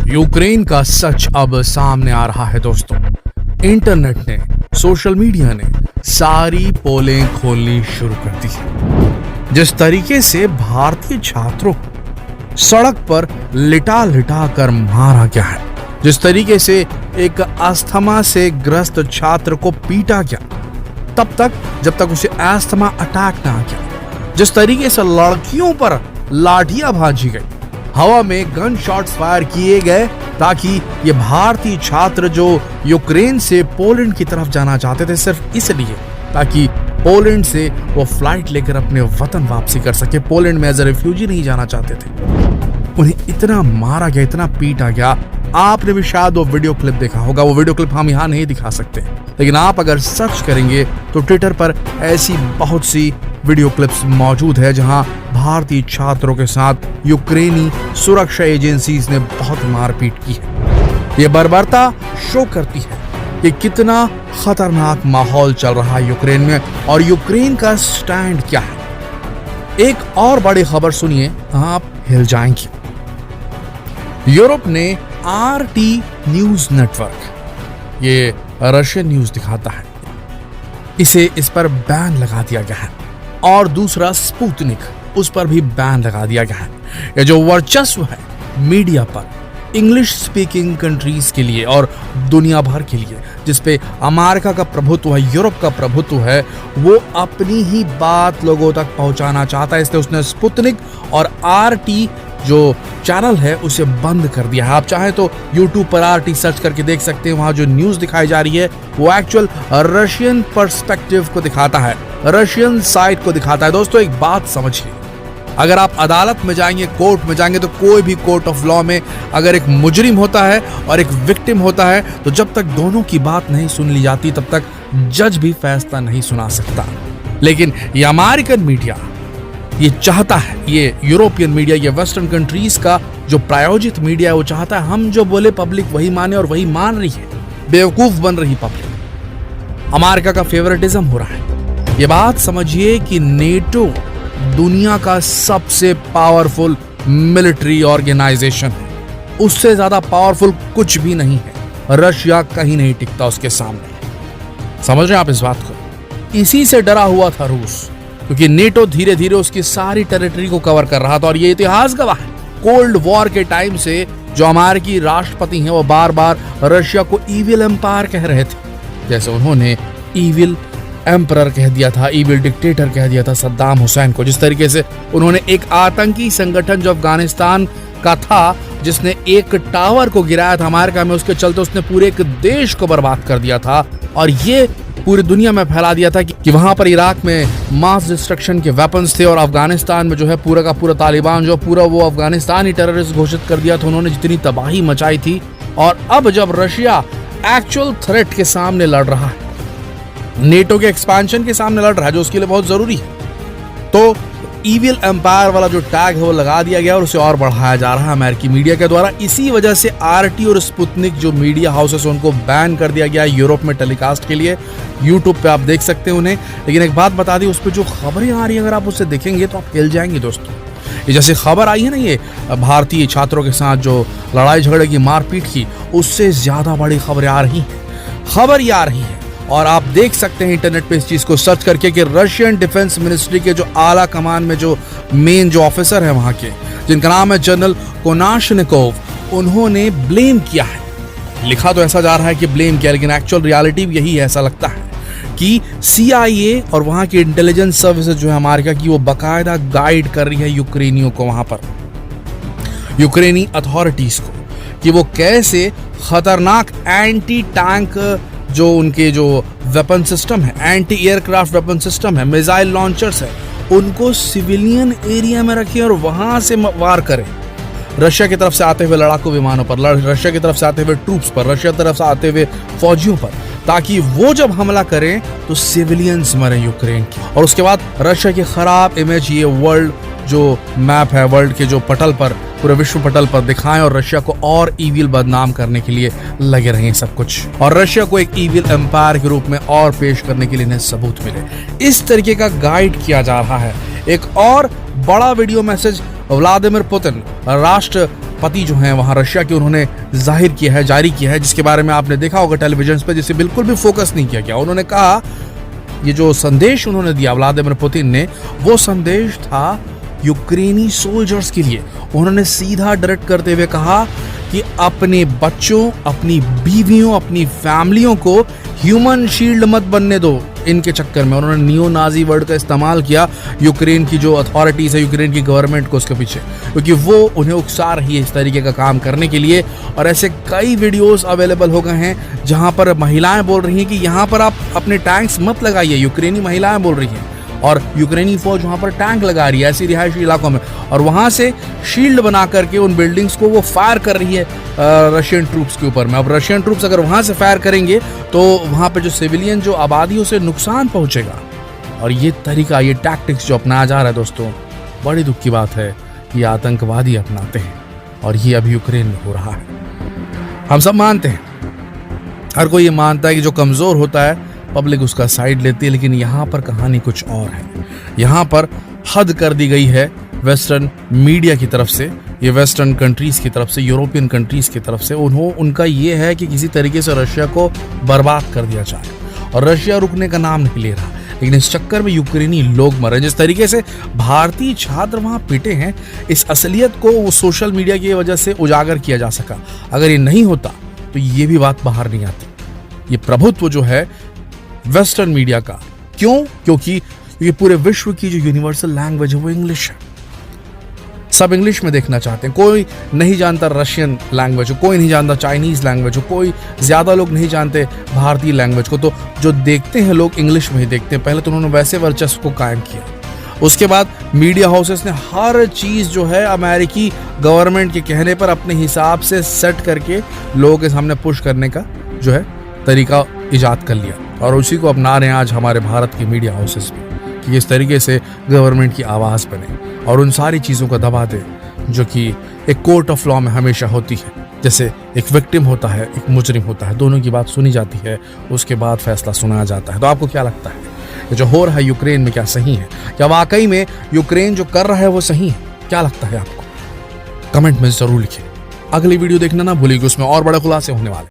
Ukraine का सच अब सामने आ रहा है दोस्तों। इंटरनेट ने, सोशल मीडिया ने सारी पोलें खोलनी शुरू कर दी। जिस तरीके से भारतीय छात्रों को सड़क पर लिटा लिटा कर मारा गया है, जिस तरीके से एक अस्थमा से ग्रस्त छात्र को पीटा गया तब तक जब तक उसे अस्थमा अटैक ना आ गया, जिस तरीके से लड़कियों पर लाठियां भाजी गई, हवा में गन शॉट्स फायर किए गए ताकि ये भारतीय छात्र जो यूक्रेन से पोलैंड की तरफ जाना चाहते थे सिर्फ इसलिए ताकि पोलैंड से वो फ्लाइट लेकर अपने वतन वापसी कर सके, पोलैंड में एज ए रिफ्यूजी नहीं जाना चाहते थे, उन्हें इतना मारा गया, इतना पीटा गया। आपने भी शायद वो वीडियो क्लिप देखा होगा। वो वीडियो क्लिप हम यहाँ नहीं दिखा सकते, लेकिन आप अगर सर्च करेंगे तो ट्विटर पर ऐसी बहुत सी वीडियो क्लिप्स मौजूद है जहां भारतीय छात्रों के साथ यूक्रेनी सुरक्षा एजेंसीज ने बहुत मारपीट की है। ये बर्बरता शो करती है कि कितना खतरनाक माहौल चल रहा है यूक्रेन में और यूक्रेन का स्टैंड क्या है। एक और बड़ी खबर सुनिए, आप हिल जाएंगे। यूरोप ने RT न्यूज नेटवर्क, ये रशियन न्यूज दिखाता है, इस पर बैन लगा दिया गया है और दूसरा स्पुतनिक, उस पर भी बैन लगा दिया गया है। ये जो वर्चस्व है मीडिया पर इंग्लिश स्पीकिंग कंट्रीज के लिए और दुनिया भर के लिए, जिसपे अमेरिका का प्रभुत्व है, यूरोप का प्रभुत्व है, वो अपनी ही बात लोगों तक पहुंचाना चाहता है। इसलिए उसने स्पुतनिक और RT जो चैनल है उसे बंद कर दिया है। आप चाहें तो YouTube पर RT सर्च करके देख सकते हैं। वहां जो न्यूज दिखाई जा रही है वो एक्चुअल रशियन पर्सपेक्टिव को दिखाता है, रशियन साइड को दिखाता है। दोस्तों एक बात समझिए, अगर आप अदालत में जाएंगे, कोर्ट में जाएंगे, तो कोई भी कोर्ट ऑफ लॉ में अगर एक मुजरिम होता है और एक विक्टिम होता है तो जब तक दोनों की बात नहीं सुन ली जाती तब तक जज भी फैसला नहीं सुना सकता। लेकिन ये अमेरिकन मीडिया ये चाहता है, ये यूरोपियन मीडिया, ये वेस्टर्न कंट्रीज का जो प्रायोजित मीडिया है वो चाहता है हम जो बोले पब्लिक वही माने, और वही मान रही है, बेवकूफ बन रही पब्लिक। अमेरिका का फेवरेटिज्म हो रहा है। ये बात समझिए कि नेटो दुनिया का सबसे पावरफुल मिलिट्री ऑर्गेनाइजेशन है, उससे ज्यादा पावरफुल कुछ भी नहीं है। रशिया कहीं नहीं टिकता उसके सामने। समझ रहे हैं आप इस बात को? इसी से डरा हुआ था रूस, क्योंकि नेटो धीरे धीरे उसकी सारी टेरिटरी को कवर कर रहा था। और ये इतिहास गवाह है, कोल्ड वॉर के टाइम से जो अमेरिकी राष्ट्रपति हैं वो बार बार रशिया को इविल एम्पायर कह रहे थे। जैसे उन्होंने इविल एम्परर कह दिया था, इविल डिक्टेटर कह दिया था सद्दाम हुसैन को। जिस तरीके से उन्होंने एक आतंकी संगठन जो अफगानिस्तान का था, जिसने एक टावर को गिराया था अमेरिका में, उसके चलते उसने पूरे एक देश को बर्बाद कर दिया था और ये पूरी दुनिया में फैला दिया था कि वहां पर इराक में मास डिस्ट्रक्शन के वेपन्स थे और अफगानिस्तान में जो है पूरा का पूरा तालिबान जो पूरा वो अफगानिस्तान ही टेररिस्ट घोषित कर दिया था। उन्होंने जितनी तबाही मचाई थी। और अब जब रशिया एक्चुअल थ्रेट के सामने लड़ रहा है, नेटो के एक्सपेंशन के सामने लड़ रहा है, जो उसके लिए बहुत जरूरी है, तो इविल एम्पायर वाला जो टैग है वो लगा दिया गया और उसे और बढ़ाया जा रहा है अमेरिकी मीडिया के द्वारा। इसी वजह से RT और स्पुतनिक जो मीडिया हाउसेस उनको बैन कर दिया गया यूरोप में टेलीकास्ट के लिए। YouTube पे आप देख सकते हैं उन्हें। लेकिन एक बात बता दी, उस पर जो खबरें आ रही है अगर आप उसे देखेंगे तो आप हिल जाएंगे दोस्तों। ये जैसे खबर आई है ना, ये भारतीय छात्रों के साथ जो लड़ाई झगड़े की, मारपीट की, उससे ज्यादा बड़ी खबरें आ रही हैं। खबर ये आ रही है और आप देख सकते हैं इंटरनेट पे इस चीज को सर्च करके कि रशियन डिफेंस मिनिस्ट्री के जो आला कमान में जो मेन जो ऑफिसर है वहां के, जिनका नाम है जनरल कोनाशनिकोव, उन्होंने ब्लेम किया है। लिखा तो ऐसा जा रहा है कि ब्लेम किया, लेकिन एक्चुअल रियलिटी भी यही है। ऐसा लगता है कि CIA और वहां की इंटेलिजेंस सर्विसेज जो है अमेरिका की, वो बाकायदा गाइड कर रही है यूक्रेनियों को, वहां पर यूक्रेनी अथॉरिटीज को, कि वो कैसे खतरनाक एंटी टैंक जो उनके जो वेपन सिस्टम है, एंटी एयरक्राफ्ट वेपन सिस्टम है, मिसाइल लॉन्चर्स है, उनको सिविलियन एरिया में रखें और वहां से वार करें। रशिया की तरफ से आते हुए लड़ाकू विमानों पर, रशिया की तरफ से आते हुए ट्रूप्स पर, रशिया की तरफ से आते हुए फौजियों पर, ताकि वो जब हमला करें तो सिविलियंस मरे यूक्रेन की। और उसके बाद रशिया की खराब इमेज ये वर्ल्ड जो मैप है, वर्ल्ड के जो पटल पर, पूरे विश्व पटल पर दिखाएं और रशिया को और ईविल बदनाम करने के लिए लगे रहें सब कुछ, और रशिया को एक ईविल एम्पायर के रूप में और पेश करने के लिए इन्हें सबूत मिले। इस तरीके का गाइड किया जा रहा है। एक और बड़ा वीडियो मैसेज व्लादिमीर पुतिन, पति जो हैं वहाँ रशिया के, उन्होंने जारी किया है, जिसके बारे में आपने देखा होगा टेलीविजन पे, जिसे बिल्कुल भी फोकस नहीं किया गया। उन्होंने कहा, ये जो संदेश उन्होंने दिया व्लादिमीर पुतिन ने, वो संदेश था यूक्रेनी सोल्जर्स के लिए। उन्होंने सीधा डायरेक्ट करते हुए कहा कि अपने बच्चों, अपनी बीवियों, अपनी फैमिलियों को ह्यूमन शील्ड मत बनने दो इनके चक्कर में। उन्होंने नियो नाजी वर्ड का इस्तेमाल किया यूक्रेन की जो अथॉरिटीज़ है, यूक्रेन की गवर्नमेंट को उसके पीछे, क्योंकि वो उन्हें उकसा रही है इस तरीके का काम करने के लिए। और ऐसे कई वीडियोस अवेलेबल हो गए हैं जहां पर महिलाएं बोल रही हैं कि यहाँ पर आप अपने टैंक्स मत लगाइए। यूक्रेनी महिलाएं बोल रही हैं, और यूक्रेनी फौज वहाँ पर टैंक लगा रही है ऐसी रिहायशी इलाकों में, और वहाँ से शील्ड बना करके उन बिल्डिंग्स को वो फायर कर रही है रशियन ट्रूप्स के ऊपर में। अब रशियन ट्रूप्स अगर वहाँ से फायर करेंगे तो वहाँ पे जो सिविलियन, जो आबादी, उसे नुकसान पहुँचेगा। और ये तरीका, ये टैक्टिक्स जो अपनाया जा रहा है दोस्तों, बड़ी दुख की बात है कि आतंकवादी अपनाते हैं, और ये अभी यूक्रेन में हो रहा है। हम सब मानते हैं, हर कोई ये मानता है कि जो कमज़ोर होता है पब्लिक उसका साइड लेती है, लेकिन यहाँ पर कहानी कुछ और है। यहाँ पर हद कर दी गई है वेस्टर्न मीडिया की तरफ से, ये वेस्टर्न कंट्रीज़ की तरफ से, यूरोपियन कंट्रीज़ की तरफ से। उनका ये है कि किसी तरीके से रशिया को बर्बाद कर दिया जाए, और रशिया रुकने का नाम नहीं ले रहा। लेकिन इस चक्कर में यूक्रेनी लोग मरे। जिस तरीके से भारतीय छात्र वहाँ पिटे हैं, इस असलियत को वो सोशल मीडिया की वजह से उजागर किया जा सका। अगर ये नहीं होता तो ये भी बात बाहर नहीं आती। ये प्रभुत्व जो है वेस्टर्न मीडिया का, क्यों? क्योंकि ये पूरे विश्व की जो यूनिवर्सल लैंग्वेज है वो इंग्लिश है। सब इंग्लिश में देखना चाहते हैं। कोई नहीं जानता रशियन लैंग्वेज को, कोई नहीं जानता चाइनीज लैंग्वेज को, कोई ज्यादा लोग नहीं जानते भारतीय लैंग्वेज को। तो जो देखते हैं लोग इंग्लिश में ही देखते हैं। पहले तो उन्होंने वैसे वर्चस्व को कायम किया, उसके बाद मीडिया हाउसेस ने हर चीज जो है अमेरिकी गवर्नमेंट के कहने पर अपने हिसाब से सेट करके लोगों के सामने पुश करने का जो है तरीका इजाद कर लिया, और उसी को अपना रहे हैं आज हमारे भारत के मीडिया हाउसेस भी, कि इस तरीके से गवर्नमेंट की आवाज़ बने और उन सारी चीज़ों को दबा दे जो कि एक कोर्ट ऑफ लॉ में हमेशा होती है। जैसे एक विक्टिम होता है, एक मुजरिम होता है, दोनों की बात सुनी जाती है, उसके बाद फैसला सुनाया जाता है। तो आपको क्या लगता है, ये जो हो रहा है यूक्रेन में क्या सही है? क्या वाकई में यूक्रेन जो कर रहा है वो सही है? क्या लगता है आपको? कमेंट में ज़रूर लिखिए। अगली वीडियो देखना ना भूलिएगा, उसमें और बड़े खुलासे होने वाले।